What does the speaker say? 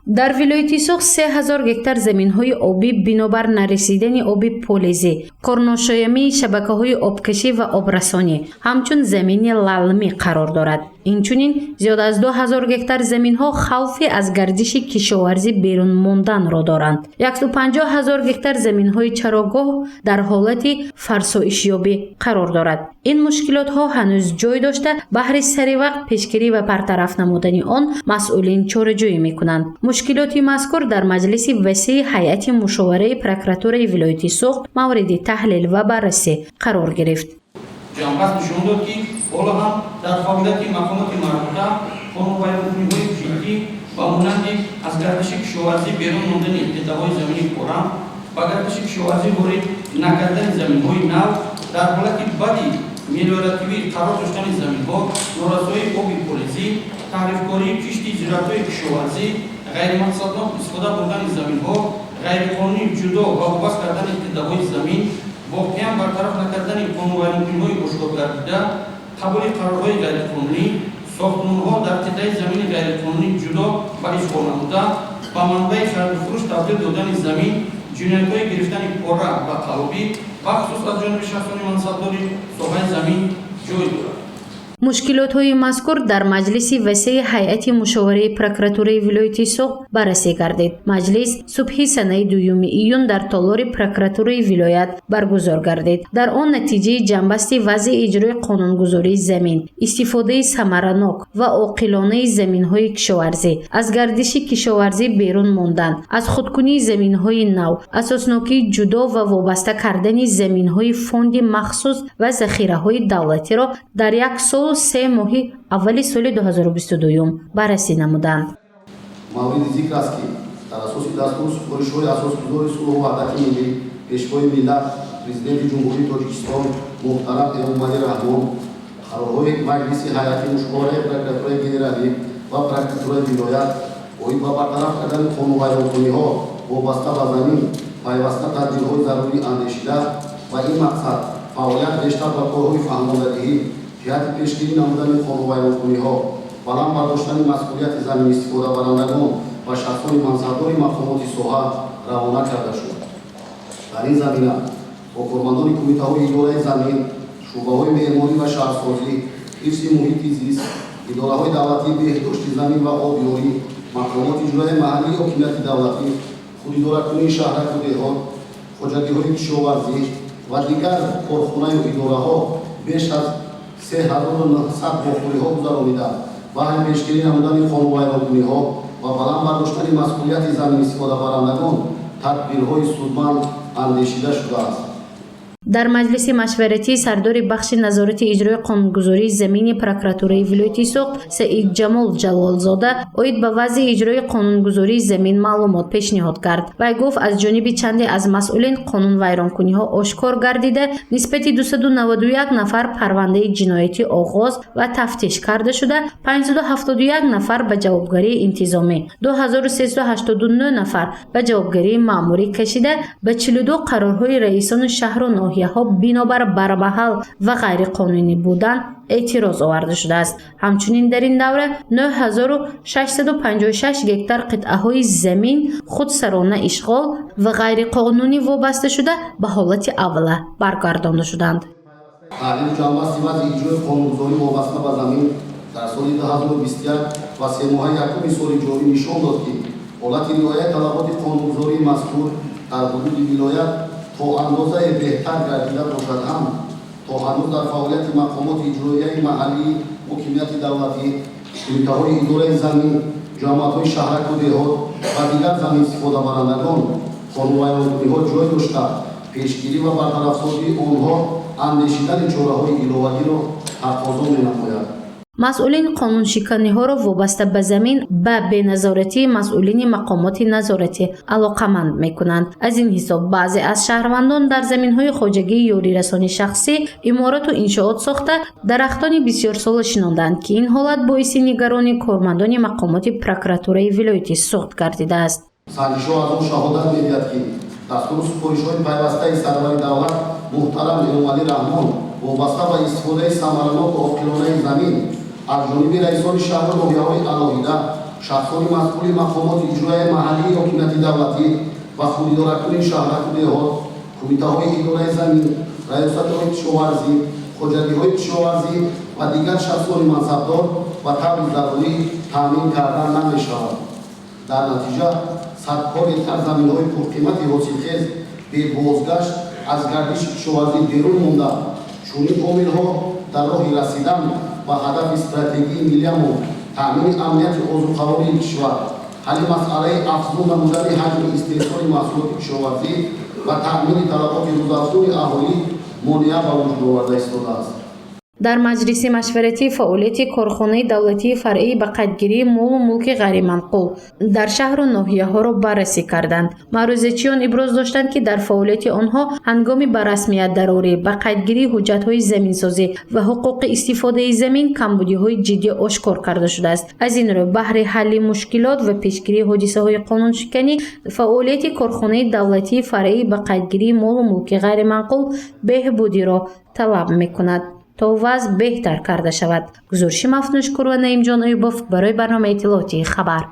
дар вилояти Суғ 3000 гектар заминҳои обӣ бинобар нарасидани оби полизӣ, корношоямии шабакаҳои обкашӣ ва обрасонӣ ҳамчун замини лалмӣ қарор дорад. Инчунин зиёда аз 2000 гектар заминҳо хавфи аз гардиши кишоварзӣ берун монданро доранд. 150 000 гектар заминҳои чарогоҳ дар ҳолати фарсоишёбӣ қарор дорад. Ин мушкилотҳо ҳанӯз ҷой дошта баҳри саривақт пешгирӣ ва бартараф намудани он масъулин чораҷӯӣ мекунанд. Мушкилоти мазкур дар маҷлиси васеи ҳайати мушовараи прокуратураи вилояти Суғд мавриди таҳлил ва баррасӣ қарор гирифт. ҷамъбаст нишон дод ки ҳоло ҳам дар фаъолияти мақомоти марбута қонунвайронкуниҳои ҷиддӣ ба монанди аз гардиши кишоварзӣ берун мондани иқтидорҳои замини пора ва гардиши кишоварзӣ ворид накардани заминҳои нав дар ҳолати бади мелиоративӣ қарор доштани заминҳо, норасоии оби полизӣ, таҳрифкории кишти зироатҳои кишоварзӣ, ғайримақсаднок истифода бурдани заминҳо, ғайриқонунӣ ҷудо ва вобаст кардани иқтидорҳои замин, воқеан бартараф накардани қонунвайронкуниҳои ошкор гардида, қабули қарорҳои ғайриқонунӣ, сохтмонҳо дар қитъаи замини ғайриқонунӣ ҷудо ба ишғол намуда, ба манбаи харидуфурӯш табдил додани замин, ҷиноятҳои гирифтани пора ва қалобӣ бахусус аз ҷониби шахсони мансабдори соҳаи замин ҷой дорад. мушкилотҳои мазкур дар маҷлиси васеи ҳайати мушовараи прокуратураи вилояти Суғд баррасӣ гардид. Маҷлис субҳи санаи 2 июн дар толори прокуратураи вилоят баргузор гардид. Дар он натиҷаи ҷамъбасти вазъи иҷрои қонунгузории замин, истифодаи самаранок ва оқилонаи заминҳои кишоварзӣ, аз гардиши кишоварзӣ берун мондан, аз худкунии заминҳои нав, асоснокии ҷудо ва вобаста кардани заминҳои фонди махсус ва захираҳои давлатиро дар 1 сол 3 моҳи аввали соли 2022 баррасӣ намуданд. мавриди зикр аст ки дар асоси дастури супоришҳои асосгузори сулҳу ваҳдати миллӣ пешвои миллат президенти ҷумҳурии Тоҷикистон муҳтарам Эмомалӣ Раҳмон қарорҳои маҷлиси ҳайати мушовараи прокуратураи генералӣ ва прокуратураи вилоят оид ба бартараф кардани қонунвайронкуниҳо вобаста ба замин пайваста тадбирҳои зарурӣ андешида ба ин мақсад фаъолият бештар ба корҳои фаҳмондадиҳӣ ҷиҳати пешгирӣ намудани қонунвайронкуниҳо, баланд бардоштани масъулияти заминистифодабарандагон ва шахсони мансабдори мақомоти соҳа равона карда шуд. дар ин замина бо кормандони кумитаҳои идораи замин, шӯъбаҳои меъморӣ ва шаҳрсозӣ, ҳифзи муҳити зист, идораҳои давлатии беҳдошти замин ва обёрӣ, мақомоти иҷроии маҳаллии ҳокимияти давлатӣ, худидоракунии шаҳраку деҳот, хоҷагиҳои кишоварзӣ ва дигар корхонаю идораҳо беш аз 3900 бохӯриҳо гузаронида баҳри пешгирӣ намудани қонунвайронкуниҳо ва баланд бардоштани масъулияти заминистифодабарандагон тадбирҳои судманд андешида шудааст. дар маҷлиси машваратии сардори бахши назорати иҷрои қонунгузории замини прокуратураи вилояти Суғд Саид Ҷамол Ҷалолзода оид ба вазъи иҷрои қонунгузории замин маълумот пешниҳод кард. Вай гуфт аз ҷониби чанде аз масъулин қонунвайронкуниҳо ошкор гардида нисбати 291 нафар парвандаи ҷиноятӣ оғоз ва тафтиш карда шуда 571 нафар ба ҷавобгарии интизомӣ, 2389 нафар ба ҷавобгарии маъмурӣ кашида, ба 42 қарорҳои раисони шаҳру ноҳияҳо бинобар бармаҳал ва ғайриқонунӣ будан эътироз оварда шудааст. ҳамчунин дар ин давра 9656 гектар қитъаҳои замин худсарона ишғол ва ғайриқонунӣ вобаста шуда ба ҳолати аввала баргардонда шуданд. таҳлили ҷамъбасти вазъи иҷрои қонунгузорӣ вобаста ба замин дар соли 2021 ва семоҳаи якуми соли ҷорӣ нишон дод ки ҳолати риояи талаботи қонунгузории мазкур дар ҳудуди вилоят то андозае беҳтар гардида бошад ҳам то ҳанӯз дар фаъолияти мақомоти иҷроияи маҳаллии ҳокимияти давлатӣ, кумитаҳои идораи замин, ҷамъиятҳои шаҳраку деҳот ва дигар заминистифодабарандагон қонунвайронкуниҳо ҷой дошта пешгирӣ ва бартарафсозии онҳо андешидани чораҳои иловагиро тақозо менамояд. масъулин қонуншиканиҳоро вобаста ба замин ба беназоратии масъулини мақомоти назоратӣ алоқаманд мекунанд. аз ин ҳисоб баъзе аз шаҳрвандон дар заминҳои хоҷагии ёрирасони шахсӣ иморату иншоот сохта дарахтони бисёрсола шинонданд ки ин ҳолат боиси нигаронии кормандони мақомоти прокуратураи вилояти Суғд гардидааст. сандишҳо аз он шаҳодат медиҳад ки дастури супоришҳои пайвастаи сарвари давлат муҳтарам Эмомалӣ Раҳмон вобаста ба истифодаи самараноку оқилонаи замин аз ҷониби раисони шаҳру ноҳияҳои алоҳида шахсони масъули мақомоти иҷроияи маҳаллии ҳокимияти давлатӣ ва худидоракунии шаҳраку деҳот, кумитаҳои идораи замин, раёсатҳои кишоварзӣ, хоҷагиҳои кишоварзӣ ва дигар шахсони мансабдор ба таври зарурӣ таъмин кардан намешавад. дар натиҷа садҳо гектар заминҳои пурқимати ҳосилхез бебозгашт аз гардиши кишоварзӣ берун монда, чунин омилҳо дар роҳи расидан ба ҳадафи стратегии миллиамон таъмини амнияти озуқавории кишвар, ҳалли масъалаи афзун намудани ҳаҷми истеҳсоли маҳсулоти кишоварзӣ ва таъмини талаботи рӯзафзуни аҳолӣ монеа ба вуҷуд оварда истодааст. дар маҷлиси машваратӣ фаъолияти корхонаи давлатии фаръӣ ба қайдгирии молу мулки ғайриманқул дар шаҳру ноҳияҳоро баррасӣ карданд. маърузачиён иброз доштанд, ки дар фаъолияти онҳо ҳангоми ба расмиятдарорӣ, ба қайдгирии ҳуҷҷатҳои заминсозӣ ва ҳуқуқи истифодаи замин камбудиҳои ҷиддӣ ошкор карда шудааст. аз ин рӯ баҳри ҳалли мушкилот ва пешгирии ҳодисаҳои қонуншиканӣ, фаъолияти корхонаи давлатии фаръӣ ба қайдгирии молу мулки ғайриманқул беҳбудиро талаб мекунад то вазъ беҳтар карда шавад. гузориши мафнуншкур ва наимҷон оюбов барои барномаи иттилоотии хабар.